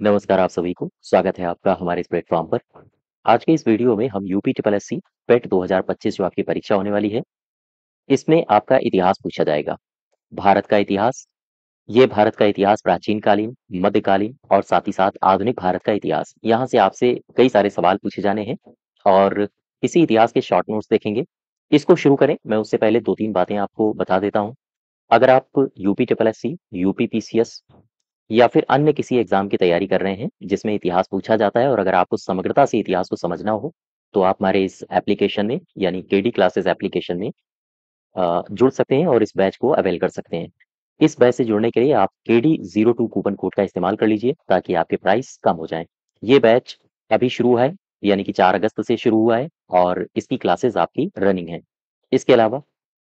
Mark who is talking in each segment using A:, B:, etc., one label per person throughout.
A: नमस्कार आप सभी को, स्वागत है आपका हमारे इस प्लेटफ़ॉर्म पर। आज के इस वीडियो में हम यूपी ट्रिपल एससी पेट 2025 जो आपकी परीक्षा होने वाली है, इसमें आपका इतिहास पूछा जाएगा। भारत का इतिहास, ये भारत का इतिहास प्राचीन कालीन, मध्यकालीन और साथ ही साथ आधुनिक भारत का इतिहास। यहाँ से आपसे कई सारे सवाल पूछे जाने हैं और इसी इतिहास के शॉर्ट नोट्स देखेंगे। इसको शुरू करें, मैं उससे पहले 2-3 बातें आपको बता देता हूँ। अगर आप UP triple SC, UP PCS या फिर अन्य किसी एग्जाम की तैयारी कर रहे हैं जिसमें इतिहास पूछा जाता है और अगर आपको समग्रता से इतिहास को समझना हो तो आप हमारे इस एप्लीकेशन में यानी केडी क्लासेस एप्लीकेशन में जुड़ सकते हैं और इस बैच को अवेल कर सकते हैं। इस बैच से जुड़ने के लिए आप KD02 कूपन कोड का इस्तेमाल कर लीजिए ताकि आपके प्राइस कम हो जाएं। ये बैच अभी शुरू है यानी कि 4 अगस्त से शुरू हुआ है और इसकी क्लासेस आपकी रनिंग है। इसके अलावा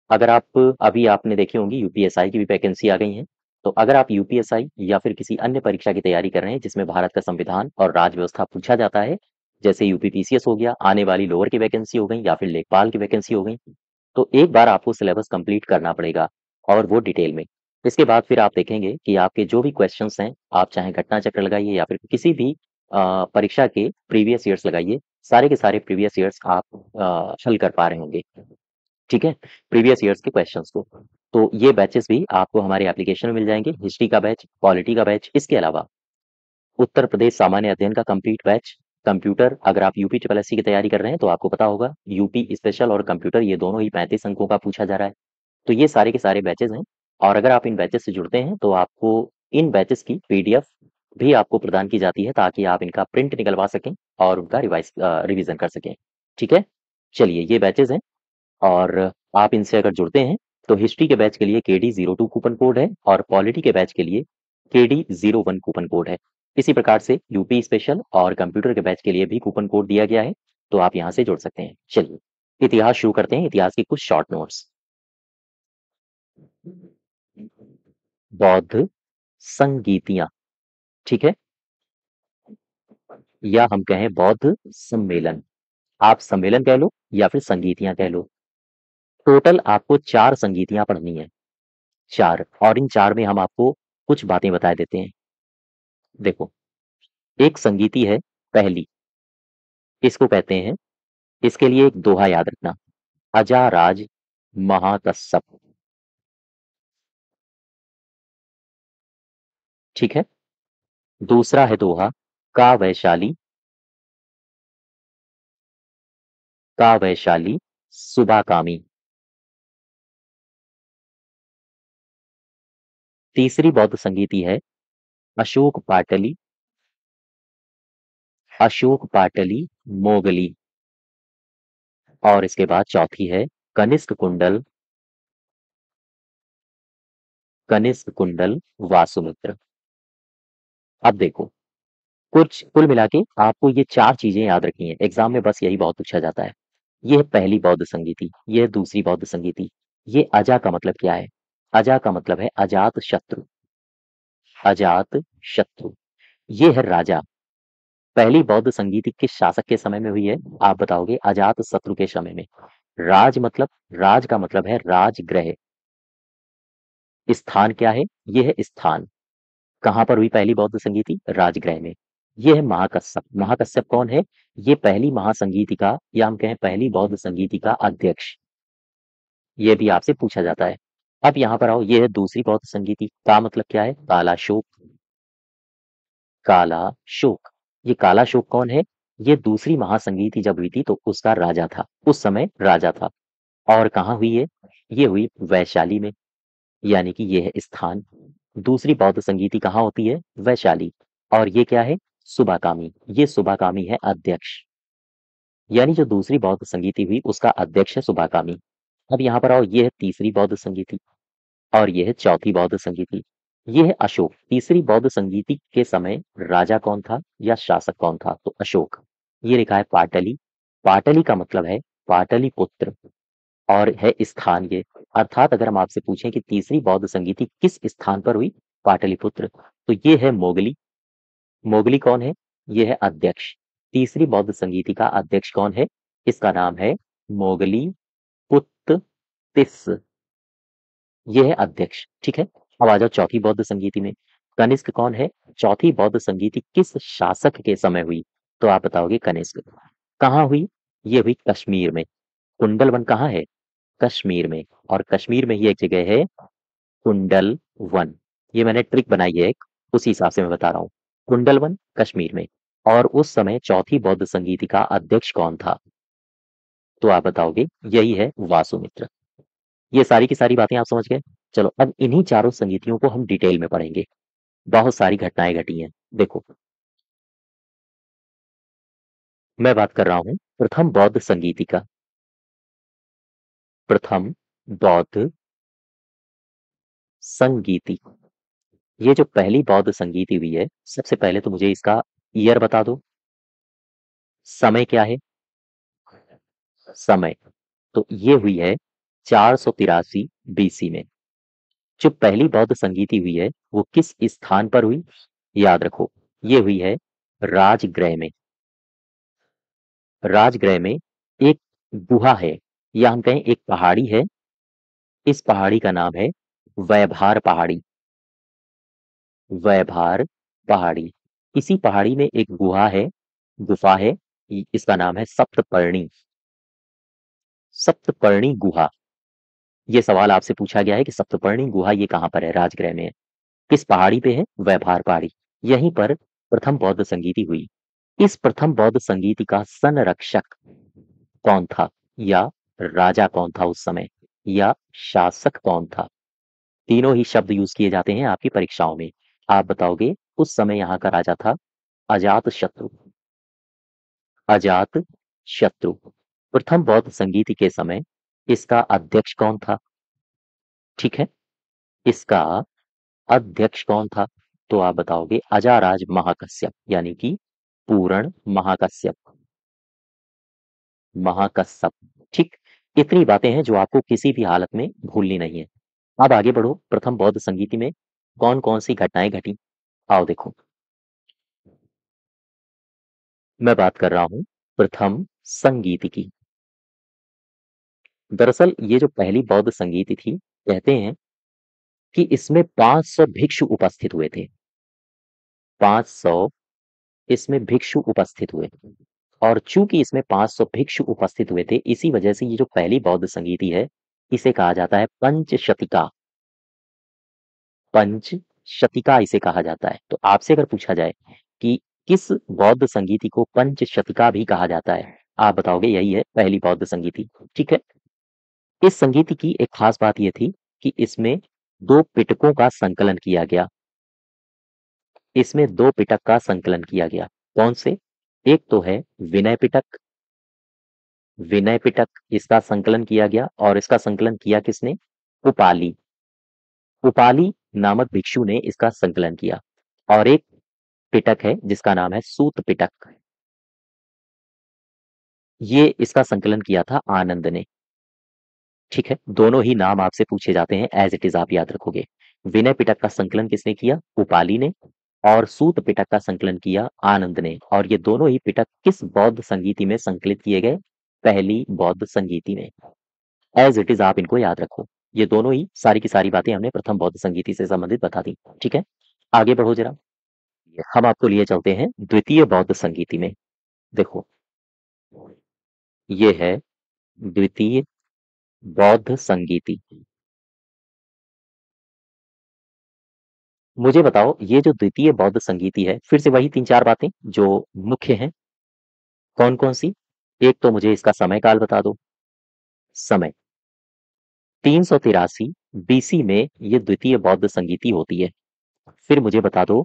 A: अगर आप अभी आपने देखी होंगी यूपीएसआई की भी वैकेंसी आ गई है, तो अगर आप यूपीएसआई या फिर किसी अन्य परीक्षा की तैयारी कर रहे हैं जिसमें भारत का संविधान और राज्य व्यवस्था पूछा जाता है, जैसे यूपी पीसीएस हो गया, आने वाली लोअर की वैकेंसी हो गई या फिर लेखपाल की वैकेंसी हो गई, तो एक बार आपको सिलेबस कंप्लीट करना पड़ेगा और वो डिटेल में। इसके बाद फिर आप देखेंगे कि आपके जो भी क्वेश्चंस हैं, आप चाहे घटना चक्र लगाइए या फिर किसी भी परीक्षा के प्रीवियस ईयर्स लगाइए, सारे के सारे प्रीवियस ईयर्स आप हल कर पा रहे होंगे। ठीक है? प्रीवियस ईयर्स के क्वेश्चंस को। तो ये बैचेस भी आपको हमारे एप्लीकेशन में मिल जाएँगे, हिस्ट्री का बैच, पॉलिटी का बैच, इसके अलावा उत्तर प्रदेश सामान्य अध्ययन का कंप्लीट बैच, कंप्यूटर अगर आप यूपी ट्रिपल एससी की तैयारी कर रहे हैं तो आपको पता होगा यूपी स्पेशल और कंप्यूटर ये दोनों ही 35 अंकों का पूछा जा रहा है। तो ये सारे के सारे बैचेस हैं और अगर आप इन बैचेस से जुड़ते हैं तो आपको इन बैचेस की पीडीएफ भी आपको प्रदान की जाती है ताकि आप इनका प्रिंट निकलवा सकें और उनका रिवीजन कर सकें। ठीक है? चलिए ये बैचेस हैं और आप इनसे अगर जुड़ते हैं तो हिस्ट्री के बैच के लिए KD02 कूपन कोड है और पॉलिटी के बैच के लिए KD01 कूपन कोड है। इसी प्रकार से यूपी स्पेशल और कंप्यूटर के बैच के लिए भी कूपन कोड दिया गया है, तो आप यहाँ से जुड़ सकते हैं। चलिए, इतिहास शुरू करते हैं, इतिहास के कुछ शॉर्ट नोट्स। बौद्ध संगीतियाँ, ठीक है? या हम कहें बौद्ध सम्मेलन। आप सम्मेलन कह लो या फिर संगीतियाँ कह लो। टोटल आपको 4 संगीतियाँ पढ़नी है। 4 और इन 4 में हम आपको कुछ बातें बता देते हैं। देखो, एक संगीति है पहली, इसको कहते हैं इसके लिए एक दोहा याद रखना, अजा राज महाकश्यप, ठीक है? दूसरा है दोहा का वैशाली, का वैशाली सुबाकामी। तीसरी बौद्ध संगीति है अशोक पाटली, अशोक पाटली मोगली। और इसके बाद चौथी है कनिष्क कुंडल, कनिष्क कुंडल वासुमित्र। अब देखो, कुछ कुल मिला के आपको ये 4 चीजें याद रखनी है, एग्जाम में बस यही बहुत पूछा जाता है। ये है पहली बौद्ध संगीति, ये है दूसरी बौद्ध संगीति। ये अजा का मतलब क्या है? अजा का मतलब है अजात शत्रु, अजात शत्रु। ये है राजा। पहली बौद्ध संगीति किस शासक के समय में हुई है? आप बताओगे अजात शत्रु के समय में। राज मतलब, राज का मतलब है राजगृह। स्थान क्या है? ये है स्थान। कहाँ पर हुई पहली बौद्ध संगीति? राजगृह में। ये है महाकश्यप। महाकश्यप कौन है? ये पहली महासंगीति का या हम कहें पहली बौद्ध संगीति का अध्यक्ष। ये भी आपसे पूछा जाता है। अब यहाँ पर आओ, ये है दूसरी बौद्ध संगीति का मतलब क्या है? काला शोक, काला शोक। ये काला शोक कौन है? ये दूसरी महासंगीति जब हुई थी तो उसका राजा था, उस समय राजा था। और कहाँ हुई है? ये हुई वैशाली में, यानी कि ये है स्थान। दूसरी बौद्ध संगीति कहाँ होती है? वैशाली। और ये क्या है? सुबाकामी। ये सुबाकामी है अध्यक्ष, यानी जो दूसरी बौद्ध संगीति हुई उसका अध्यक्ष है सुबाकामी। अब यहाँ पर आओ, ये है तीसरी बौद्ध संगीति और ये है चौथी बौद्ध संगीति। ये है अशोक। तीसरी बौद्ध संगीति के समय राजा कौन था या शासक कौन था? तो अशोक। ये लिखा है पाटली। पाटली का मतलब है पाटलिपुत्र और है स्थान ये। अर्थात अगर हम आपसे पूछें कि तीसरी बौद्ध संगीति किस स्थान पर हुई? पाटलिपुत्र। तो ये है मोगली। मोगली कौन है? ये है अध्यक्ष। तीसरी बौद्ध संगीति का अध्यक्ष कौन है? इसका नाम है मोगली पुत्तिस। ये है अध्यक्ष, ठीक है? अब आ जाओ चौथी बौद्ध संगीति में। कनिष्क कौन है? चौथी बौद्ध संगीति किस शासक के समय हुई? तो आप बताओगे कनिष्क। कहाँ हुई? ये हुई कश्मीर में। कुंडल वन कहाँ है? कश्मीर में। और कश्मीर में ही एक जगह है कुंडल वन। ये मैंने ट्रिक बनाई है एक, उसी हिसाब से मैं बता रहा हूँ। कुंडल वन कश्मीर में। और उस समय चौथी बौद्ध संगीति का अध्यक्ष कौन था? तो आप बताओगे यही है वासुमित्र। ये सारी की सारी बातें आप समझ गए। चलो अब इन्हीं चारों संगीतियों को हम डिटेल में पढ़ेंगे। बहुत सारी घटनाएं घटी हैं। देखो, मैं बात कर रहा हूं प्रथम बौद्ध संगीति का। प्रथम बौद्ध संगीति, ये जो पहली बौद्ध संगीति हुई है, सबसे पहले तो मुझे इसका ईयर बता दो। समय क्या है? समय तो ये हुई है 483 बीसी में। जो पहली बौद्ध संगीति हुई है वो किस स्थान पर हुई? याद रखो, ये हुई है राजगृह में। राजगृह में एक गुहा है, या हम कहें एक पहाड़ी है। इस पहाड़ी का नाम है वैभार पहाड़ी। वैभार पहाड़ी। इसी पहाड़ी में एक गुहा है, गुफा है। इसका नाम है सप्तपर्णी। सप्तपर्णी गुहा। ये सवाल आपसे पूछा गया है कि सप्तपर्णी गुहा ये कहाँ पर है? राजगृह में है। किस पहाड़ी पे है? वैभार पहाड़ी। यहीं पर प्रथम बौद्ध संगीति हुई। इस प्रथम बौद्ध संगीति का संरक्षक कौन था? या राजा कौन था उस समय? या शासक कौन था? तीनों ही शब्द यूज किए जाते हैं आपकी परीक्षाओं में। आप बताओगे उस समय यहाँ का राजा था अजात शत्रु। अजात शत्रु। प्रथम बौद्ध संगीति के समय इसका अध्यक्ष कौन था? ठीक है, इसका अध्यक्ष कौन था? तो आप बताओगे अजाराज महाकश्यप, यानी कि पूर्ण महाकश्यप। महाकश्यप। ठीक। इतनी बातें हैं जो आपको किसी भी हालत में भूलनी नहीं है। अब आगे बढ़ो, प्रथम बौद्ध संगीति में कौन कौन सी घटनाएं घटी? आओ देखो, मैं बात कर रहा हूं प्रथम संगीति की। दरअसल ये जो पहली बौद्ध संगीति थी, कहते हैं कि इसमें 500 भिक्षु उपस्थित हुए थे। 500 इसमें भिक्षु उपस्थित हुए। और चूंकि इसमें 500 भिक्षु उपस्थित हुए थे, इसी वजह से ये जो पहली बौद्ध संगीति है, इसे कहा जाता है पंचशतिका। पंचशतिका इसे कहा जाता है। तो आपसे अगर पूछा जाए कि किस बौद्ध संगीति को पंचशतिका भी कहा जाता है, आप बताओगे यही है पहली बौद्ध संगीति। ठीक है। इस संगीति की एक खास बात यह थी कि इसमें दो पिटकों का संकलन किया गया। इसमें दो पिटक का संकलन किया गया। कौन से? एक तो है विनय पिटक। विनय पिटक, इसका संकलन किया गया। और इसका संकलन किया किसने? उपाली। उपाली नामक भिक्षु ने इसका संकलन किया। और एक पिटक है जिसका नाम है सूत पिटक। ये इसका संकलन किया था आनंद ने। ठीक है, दोनों ही नाम आपसे पूछे जाते हैं, एज इट इज आप याद रखोगे। विनय पिटक का संकलन किसने किया? उपाली ने। और सूत पिटक का संकलन किया आनंद ने। और ये दोनों ही पिटक किस बौद्ध संगीति में संकलित किए गए? पहली बौद्ध संगीति में। एज इट इज आप इनको याद रखो। ये दोनों ही सारी की सारी बातें हमने प्रथम बौद्ध संगीति से संबंधित बता दी। ठीक है, आगे बढ़ो जरा। हम आपको लिए चलते हैं द्वितीय बौद्ध संगीति में। देखो, ये है द्वितीय बौद्ध संगीति। मुझे बताओ ये जो द्वितीय बौद्ध संगीति है, फिर से वही तीन चार बातें जो मुख्य हैं, कौन कौन सी? एक तो मुझे इसका समय काल बता दो। समय 383 बीसी में ये द्वितीय बौद्ध संगीति होती है। फिर मुझे बता दो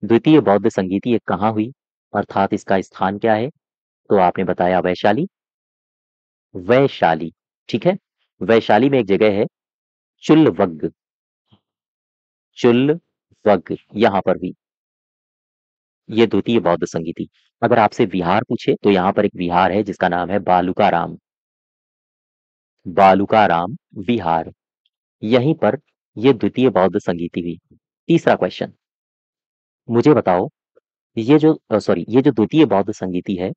A: द्वितीय बौद्ध संगीति ये कहाँ हुई, अर्थात इसका स्थान क्या है? तो आपने बताया वैशाली। वैशाली। ठीक है, वैशाली में एक जगह है चुल्लवग्ग। चुल्लवग्ग यहाँ पर हुई ये द्वितीय बौद्ध संगीति। अगर आपसे विहार पूछे तो यहाँ पर एक विहार है जिसका नाम है बालुकाराम। बालुकाराम विहार। यहीं पर ये द्वितीय बौद्ध संगीति हुई। तीसरा क्वेश्चन, मुझे बताओ ये जो द्वितीय बौद्ध संगीति है,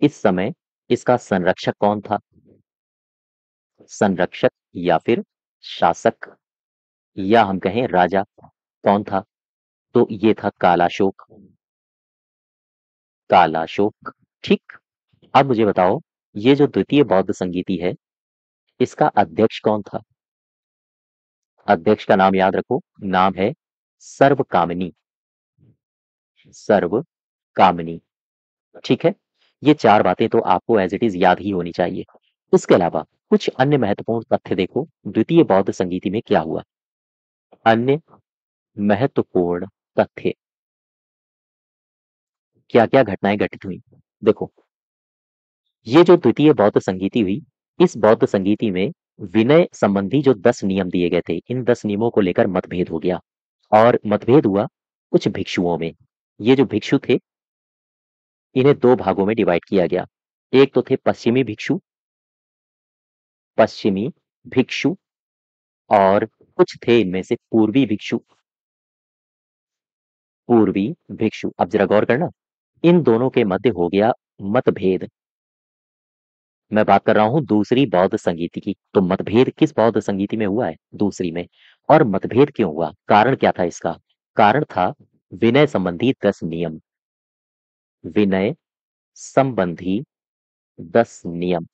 A: इस समय इसका संरक्षक कौन था? संरक्षक या फिर शासक? या हम कहें राजा कौन था? तो ये था कालाशोक। कालाशोक। ठीक। अब मुझे बताओ, ये जो द्वितीय बौद्ध संगीति है, इसका अध्यक्ष कौन था? अध्यक्ष का नाम याद रखो, नाम है सर्वकामिनी। सर्वकामिनी। ठीक है। ये चार बातें तो आपको एज इट इज याद ही होनी चाहिए। इसके अलावा कुछ अन्य महत्वपूर्ण तथ्य देखो, द्वितीय बौद्ध संगीति में क्या हुआ। अन्य महत्वपूर्ण तथ्य, क्या क्या घटनाएं घटित हुई। देखो, ये जो द्वितीय बौद्ध संगीति हुई, इस बौद्ध संगीति में विनय संबंधी जो 10 नियम दिए गए थे, इन 10 नियमों को लेकर मतभेद हो गया। और मतभेद हुआ कुछ भिक्षुओं में। ये जो भिक्षु थे, इन्हें दो भागों में डिवाइड किया गया। एक तो थे पश्चिमी भिक्षु, पश्चिमी भिक्षु, और कुछ थे इनमें से पूर्वी भिक्षु। पूर्वी भिक्षु। अब जरा गौर करना, इन दोनों के मध्य हो गया मतभेद। मैं बात कर रहा हूं दूसरी बौद्ध संगीति की। तो मतभेद किस बौद्ध संगीति में हुआ है? दूसरी में। और मतभेद क्यों हुआ? कारण क्या था इसका? कारण था विनय संबंधी 10 नियम। विनय संबंधी 10 नियम।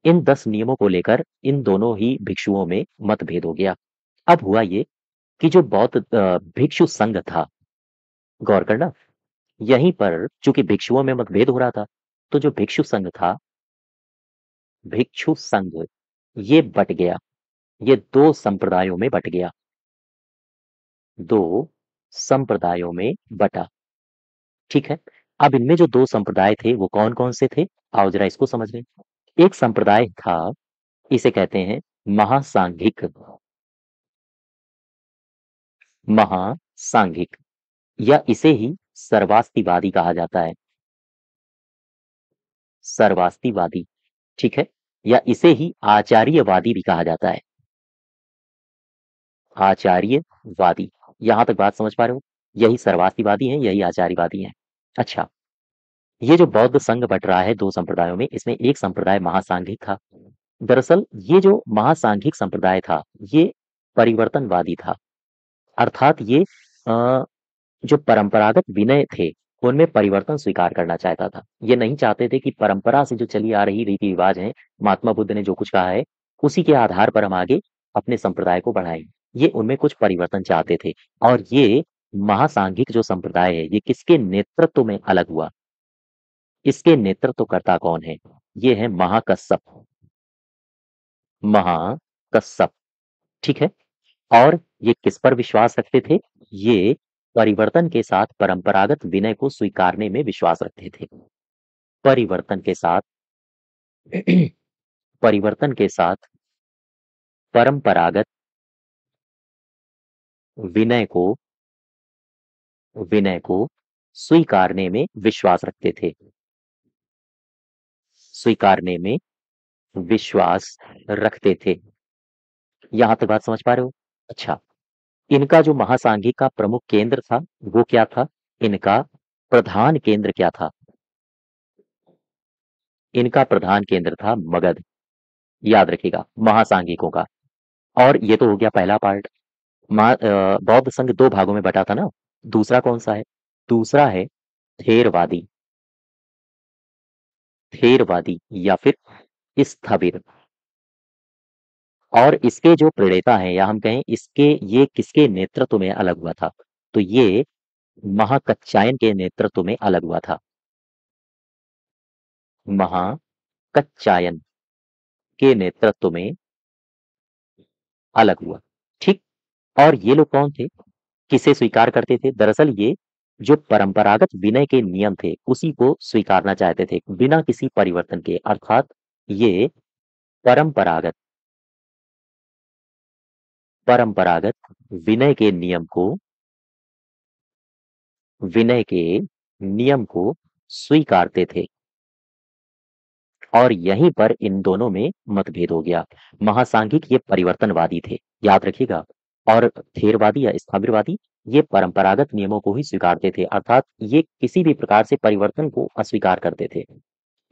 A: इन 10 नियमों को लेकर इन दोनों ही भिक्षुओं में मतभेद हो गया। अब हुआ ये कि जो बौद्ध भिक्षु संघ था, गौर करना, यहीं पर चूंकि भिक्षुओं में मतभेद हो रहा था, तो जो भिक्षु संघ था, भिक्षु संघ, ये बट गया। ये दो संप्रदायों में बट गया। दो संप्रदायों में बटा। ठीक है। अब इनमें जो दो संप्रदाय थे वो कौन कौन से थे? आओ जरा इसको समझ लें। एक संप्रदाय था, इसे कहते हैं महासांघिक। महासांघिक, या इसे ही सर्वास्तिवादी कहा जाता है। सर्वास्तिवादी। ठीक है। या इसे ही आचार्यवादी भी कहा जाता है। आचार्यवादी। यहां तक बात समझ पा रहे हो? यही सर्वास्तिवादी हैं, यही आचार्यवादी हैं। अच्छा, ये जो बौद्ध संघ बट रहा है दो संप्रदायों में, इसमें एक संप्रदाय महासांघिक था। दरअसल ये जो महासांघिक संप्रदाय था, ये परिवर्तनवादी था। अर्थात ये जो परंपरागत विनय थे, उनमें परिवर्तन स्वीकार करना चाहता था। ये नहीं चाहते थे कि परंपरा से जो चली आ रही रीति रिवाज हैं, महात्मा बुद्ध ने जो कुछ कहा है, उसी के आधार पर हम आगे अपने संप्रदाय को बढ़ाएं। ये उनमें कुछ परिवर्तन चाहते थे। और ये महासांघिक जो संप्रदाय है, ये किसके नेतृत्व में अलग हुआ? इसके नेतृत्वकर्ता कौन है? ये है महाकश्यप। महाकश्यप। ठीक है। और ये किस पर विश्वास रखते थे? ये परिवर्तन के साथ परंपरागत विनय को स्वीकारने में विश्वास रखते थे। परिवर्तन के साथ परिवर्तन के साथ परंपरागत विनय को विनय को स्वीकारने में विश्वास रखते थे। स्वीकारने में विश्वास रखते थे। यहां तक बात समझ पा रहे हो? अच्छा, इनका जो महासांघिक का प्रमुख केंद्र था, वो क्या था? इनका प्रधान केंद्र क्या था? इनका प्रधान केंद्र था मगध। याद रखिएगा, महासांघिकों का। और ये तो हो गया पहला पार्ट। बौद्ध संघ दो भागों में बटा था ना। दूसरा कौन सा है? दूसरा है थेरवादी। थेरवादी या फिर स्थविर। और इसके जो प्रणेता हैं, या हम कहें इसके, ये किसके नेतृत्व में अलग हुआ था? तो ये महाकच्चायन के नेतृत्व में अलग हुआ था। महाकच्चायन के नेतृत्व में अलग हुआ। ठीक। और ये लोग कौन थे? किसे स्वीकार करते थे? दरअसल ये जो परंपरागत विनय के नियम थे, उसी को स्वीकारना चाहते थे बिना किसी परिवर्तन के। अर्थात ये परंपरागत परंपरागत विनय के नियम को विनय के नियम को स्वीकारते थे। और यहीं पर इन दोनों में मतभेद हो गया। महासांघिक ये परिवर्तनवादी थे, याद रखिएगा। और थेरवादी या स्थाविरवादी, ये परंपरागत नियमों को ही स्वीकारते थे। अर्थात ये किसी भी प्रकार से परिवर्तन को अस्वीकार करते थे।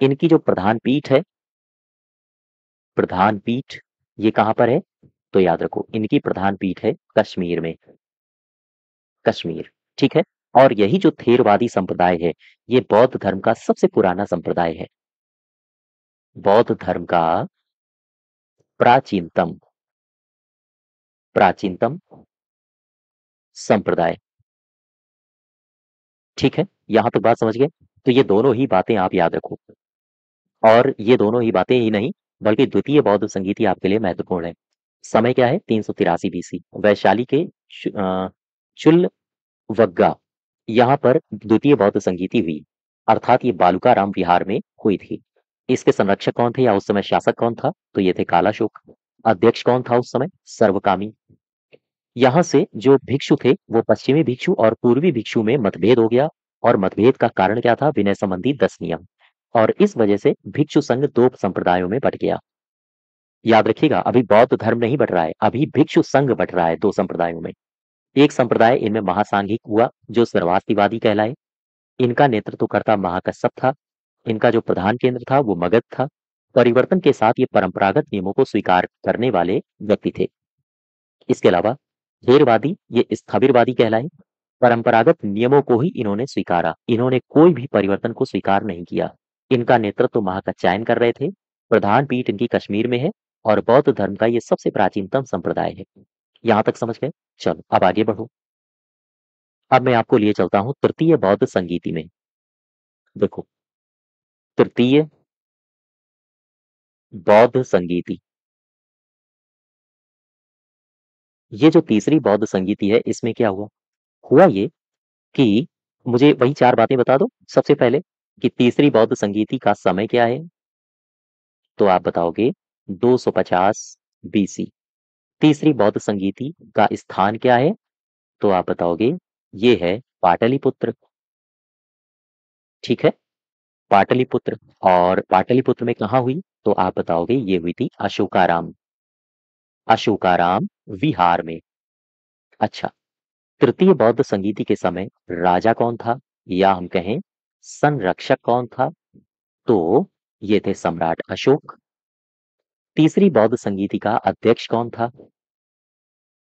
A: इनकी जो प्रधान पीठ है, प्रधान पीठ, ये कहां पर है? तो याद रखो इनकी प्रधान पीठ है कश्मीर में, कश्मीर। ठीक है। और यही जो थेरवादी संप्रदाय है, ये बौद्ध धर्म का सबसे पुराना संप्रदाय है, बौद्ध धर्म का प्राचीनतम प्राचीनतम संप्रदाय। ठीक है, यहां तक बात समझ गए। तो ये दोनों ही बातें आप याद रखो, और ये दोनों ही बातें ही नहीं, बल्कि द्वितीय बौद्ध संगीति आपके लिए महत्वपूर्ण है। समय क्या है? 383 बीसी, वैशाली के चुल्वग्गा, यहाँ पर द्वितीय बौद्ध संगीति हुई, अर्थात ये बालूकाराम विहार में हुई थी। इसके संरक्षक कौन थे या उस समय शासक कौन था? तो ये थे कालाशोक। अध्यक्ष कौन था उस समय? सर्वकामी। यहाँ से जो भिक्षु थे वो पश्चिमी भिक्षु और पूर्वी भिक्षु में मतभेद हो गया, और मतभेद का कारण क्या था? विनय संबंधी 10 नियम। और इस वजह से भिक्षु संघ दो संप्रदायों में बट गया। याद रखिएगा, अभी बौद्ध धर्म नहीं बट रहा है, अभी भिक्षु संघ बट रहा है दो संप्रदायों में। एक संप्रदाय इनमें महासांघिक हुआ, जो सर्वास्तिवादी कहलाए। इनका नेतृत्व करता महाकश्यप था। इनका जो प्रधान केंद्र था वो मगध था। परिवर्तन के साथ ये परंपरागत नियमों को स्वीकार करने वाले व्यक्ति थे। इसके अलावा थेरवादी ये स्थविरवादी कहलाए। परंपरागत नियमों को ही इन्होंने स्वीकारा, इन्होंने कोई भी परिवर्तन को स्वीकार नहीं किया। इनका नेतृत्व महाकात्यायन कर रहे थे। प्रधान पीठ इनकी कश्मीर में है, और बौद्ध धर्म का ये सबसे प्राचीनतम संप्रदाय है। यहां तक समझ गए? चलो अब आगे बढ़ो। अब मैं आपको लिए चलता हूं तृतीय बौद्ध संगीति में। देखो, तृतीय बौद्ध संगीति, ये जो तीसरी बौद्ध संगीति है, इसमें क्या हुआ? हुआ ये कि मुझे वही चार बातें बता दो। सबसे पहले कि तीसरी बौद्ध संगीति का समय क्या है? तो आप बताओगे 250 बीसी। तीसरी बौद्ध संगीति का स्थान क्या है? तो आप बताओगे ये है पाटलिपुत्र। ठीक है, पाटलिपुत्र। और पाटलिपुत्र में कहाँ हुई? तो आप बताओगे ये हुई थी अशोकाराम, अशोकाराम विहार में। अच्छा, तृतीय बौद्ध संगीति के समय राजा कौन था, या हम कहें संरक्षक कौन था? तो ये थे सम्राट अशोक। तीसरी बौद्ध संगीति का अध्यक्ष कौन था?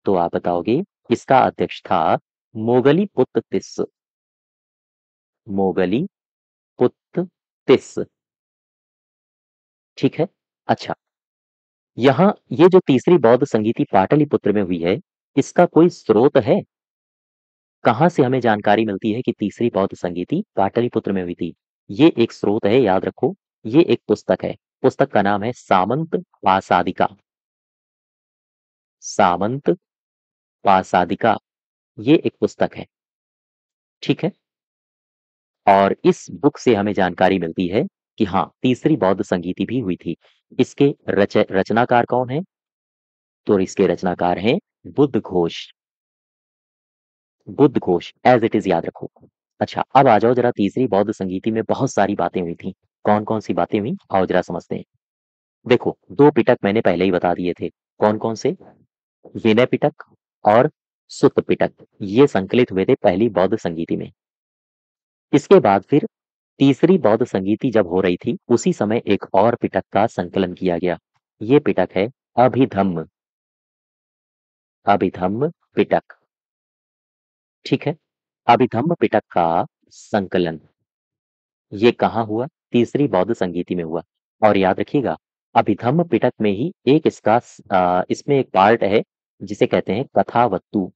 A: तो आप बताओगे इसका अध्यक्ष था मोगली पुत्त तिस्स, मोगली पुत्त तिस्स। ठीक है। अच्छा, यहाँ ये जो तीसरी बौद्ध संगीति पाटलिपुत्र में हुई है, इसका कोई स्रोत है? कहाँ से हमें जानकारी मिलती है कि तीसरी बौद्ध संगीति पाटलिपुत्र में हुई थी? ये एक स्रोत है, याद रखो। ये एक पुस्तक है, पुस्तक का नाम है सामंत पासादिका, सामंत पासादिका। ये एक पुस्तक है। ठीक है। और इस बुक से हमें जानकारी मिलती है कि हाँ, तीसरी बौद्ध संगीति भी हुई थी। इसके रचनाकार कौन है? तो इसके रचनाकार हैं Buddha Ghosh, Buddha Ghosh as it is, याद रखो। अच्छा, अब आ जाओ जरा, तीसरी बौद्ध संगीति में बहुत सारी बातें हुई थी। कौन कौन सी बातें हुई आओ जरा समझते हैं। देखो, दो पिटक मैंने पहले ही बता दिए थे। कौन कौन से? विनय पिटक और सुत्त पिटक, ये संकलित हुए थे पहली बौद्ध संगीति में। इसके बाद फिर तीसरी बौद्ध संगीति जब हो रही थी, उसी समय एक और पिटक का संकलन किया गया। ये पिटक है अभिधम्म, अभिधम्म पिटक। ठीक है। अभिधम्म पिटक का संकलन ये कहाँ हुआ? तीसरी बौद्ध संगीति में हुआ। और याद रखिएगा, अभिधम्म पिटक में ही एक इसका इसमें एक पार्ट है जिसे कहते हैं कथावत्तु,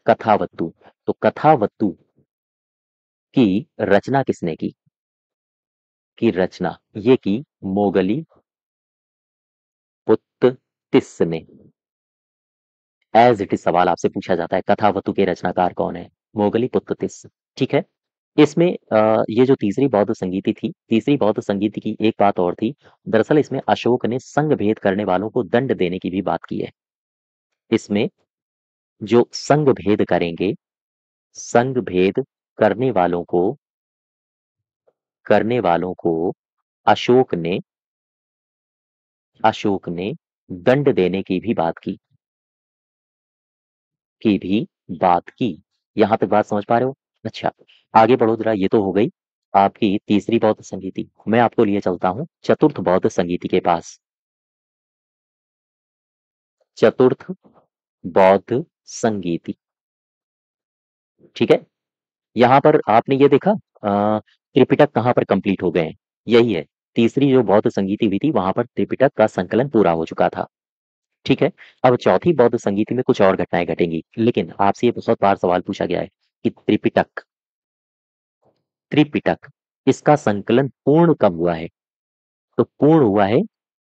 A: कथावत्तु। तो कथावत्तु की रचना किसने की? की रचना ये की मोगली पुत्तिस ने। एज इट इज सवाल आपसे पूछा जाता है, कथावतु के रचनाकार कौन है? मोगली पुत्तिस। ठीक है। इसमें ये जो तीसरी बौद्ध संगीति थी, तीसरी बौद्ध संगीति की एक बात और थी। दरअसल इसमें अशोक ने संघ भेद करने वालों को दंड देने की भी बात की है। इसमें जो संघ भेद करेंगे, संघ भेद करने वालों को, करने वालों को अशोक ने, अशोक ने दंड देने की भी बात की, की भी बात की। यहां तक बात समझ पा रहे हो? अच्छा, आगे बढ़ो जरा। ये तो हो गई आपकी तीसरी बौद्ध संगीति। मैं आपको लिए चलता हूं चतुर्थ बौद्ध संगीति के पास। चतुर्थ बौद्ध संगीति। ठीक है, यहाँ पर आपने ये देखा त्रिपिटक कहाँ पर कंप्लीट हो गए हैं, यही है। तीसरी जो बौद्ध संगीति हुई थी वहां पर त्रिपिटक का संकलन पूरा हो चुका था। ठीक है, अब चौथी बौद्ध संगीति में कुछ और घटनाएं घटेंगी, लेकिन आपसे ये बहुत बार सवाल पूछा गया है कि त्रिपिटक त्रिपिटक इसका संकलन पूर्ण कब हुआ है? तो पूर्ण हुआ है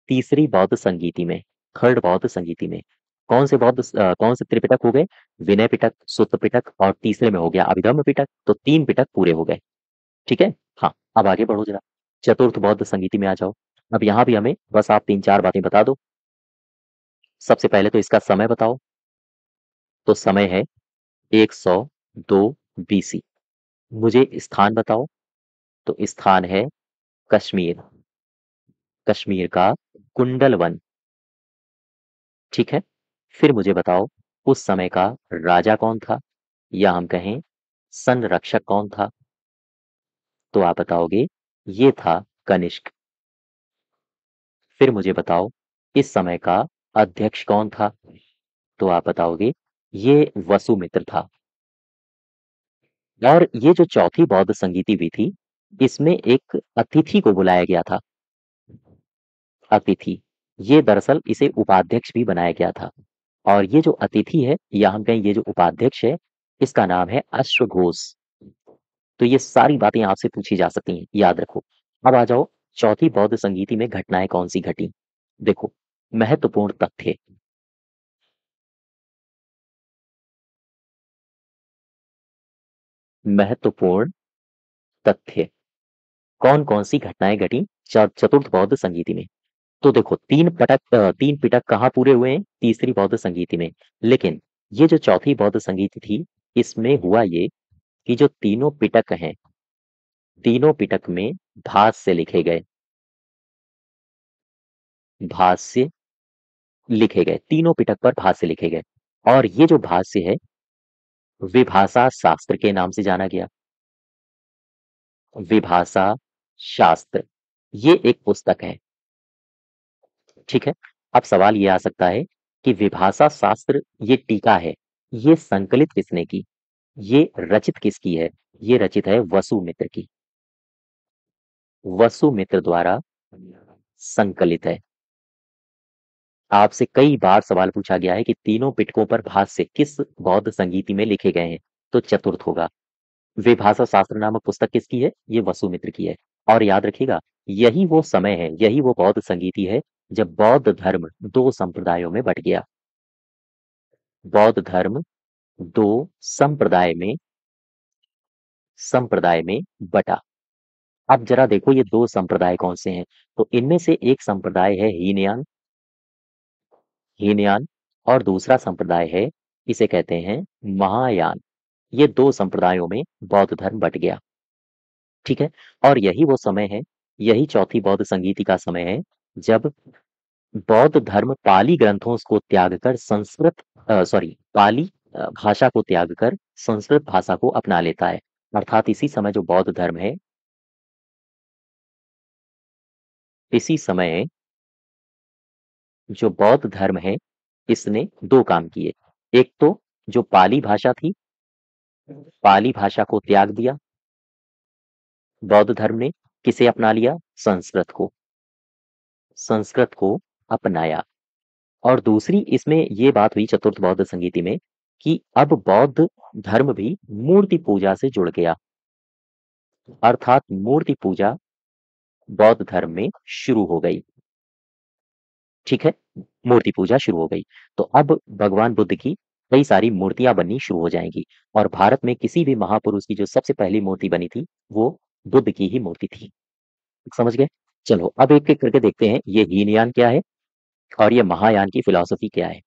A: तीसरी बौद्ध संगीति में, थर्ड बौद्ध संगीति में। कौन से त्रिपिटक हो गए? विनय पिटक, सुत्त पिटक और तीसरे में हो गया अभिधम्म पिटक। तो 3 पिटक पूरे हो गए। ठीक है, हाँ, अब आगे बढ़ो जरा, चतुर्थ बौद्ध संगीति में आ जाओ। अब यहाँ भी हमें बस आप 3-4 बातें बता दो। सबसे पहले तो इसका समय बताओ। तो समय है 102 बीसी। मुझे स्थान बताओ। तो स्थान है कश्मीर, कश्मीर का कुंडल वन। ठीक है, फिर मुझे बताओ उस समय का राजा कौन था, या हम कहें संरक्षक कौन था? तो आप बताओगे ये था कनिष्क। फिर मुझे बताओ इस समय का अध्यक्ष कौन था? तो आप बताओगे ये वसुमित्र था। और ये जो चौथी बौद्ध संगीति हुई थी, इसमें एक अतिथि को बुलाया गया था। अतिथि, ये दरअसल इसे उपाध्यक्ष भी बनाया गया था। और ये जो अतिथि है या हम कहें ये जो उपाध्यक्ष है, इसका नाम है अश्वघोष। तो ये सारी बातें आपसे पूछी जा सकती हैं, याद रखो। अब आ जाओ चौथी बौद्ध संगीति में घटनाएं कौन सी घटी। देखो, महत्वपूर्ण तथ्य, महत्वपूर्ण तथ्य, कौन कौन सी घटनाएं घटी चतुर्थ बौद्ध संगीति में। तो देखो, 3 पिटक कहाँ पूरे हुए हैं? तीसरी बौद्ध संगीति में। लेकिन ये जो चौथी बौद्ध संगीति थी, इसमें हुआ ये कि जो तीनों पिटक हैं, तीनों पिटक में भाष्य लिखे गए। भाष्य लिखे गए, तीनों पिटक पर भाष्य लिखे गए। और ये जो भाष्य है, विभाषा शास्त्र के नाम से जाना गया। विभाषा शास्त्र, ये एक पुस्तक है। ठीक है, अब सवाल ये आ सकता है कि विभाषा शास्त्र ये टीका है, ये संकलित किसने की, ये रचित किसकी है? ये रचित है वसुमित्र की, वसुमित्र द्वारा संकलित है। आपसे कई बार सवाल पूछा गया है कि तीनों पिटकों पर भाष्य किस बौद्ध संगीति में लिखे गए हैं? तो चतुर्थ होगा। विभाषा शास्त्र नामक पुस्तक किसकी है? ये वसुमित्र की है। और याद रखिएगा, यही वो समय है, यही वो बौद्ध संगीति है जब बौद्ध धर्म 2 संप्रदायों में बट गया। बौद्ध धर्म 2 संप्रदाय में बटा। अब जरा देखो ये 2 संप्रदाय कौन से हैं? तो इनमें से एक संप्रदाय है हीनयान, हीनयान, और दूसरा संप्रदाय है, इसे कहते हैं महायान। ये 2 संप्रदायों में बौद्ध धर्म बट गया। ठीक है, और यही वो समय है, यही चौथी बौद्ध संगीति का समय है, जब बौद्ध धर्म पाली ग्रंथों को त्याग कर पाली भाषा को त्याग कर संस्कृत भाषा को अपना लेता है। अर्थात इसी समय जो बौद्ध धर्म है, इसी समय जो बौद्ध धर्म है, इसने 2 काम किए। एक तो जो पाली भाषा थी, पाली भाषा को त्याग दिया बौद्ध धर्म ने। किसे अपना लिया? संस्कृत को, संस्कृत को अपनाया। और दूसरी इसमें ये बात हुई चतुर्थ बौद्ध संगीति में कि अब बौद्ध धर्म भी मूर्ति पूजा से जुड़ गया। अर्थात मूर्ति पूजा बौद्ध धर्म में शुरू हो गई। ठीक है, मूर्ति पूजा शुरू हो गई। तो अब भगवान बुद्ध की कई सारी मूर्तियां बननी शुरू हो जाएंगी। और भारत में किसी भी महापुरुष की जो सबसे पहली मूर्ति बनी थी, वो बुद्ध की ही मूर्ति थी। समझ गए? चलो अब एक एक करके देखते हैं, ये हीनयान क्या है और ये महायान की फिलॉसफी क्या है।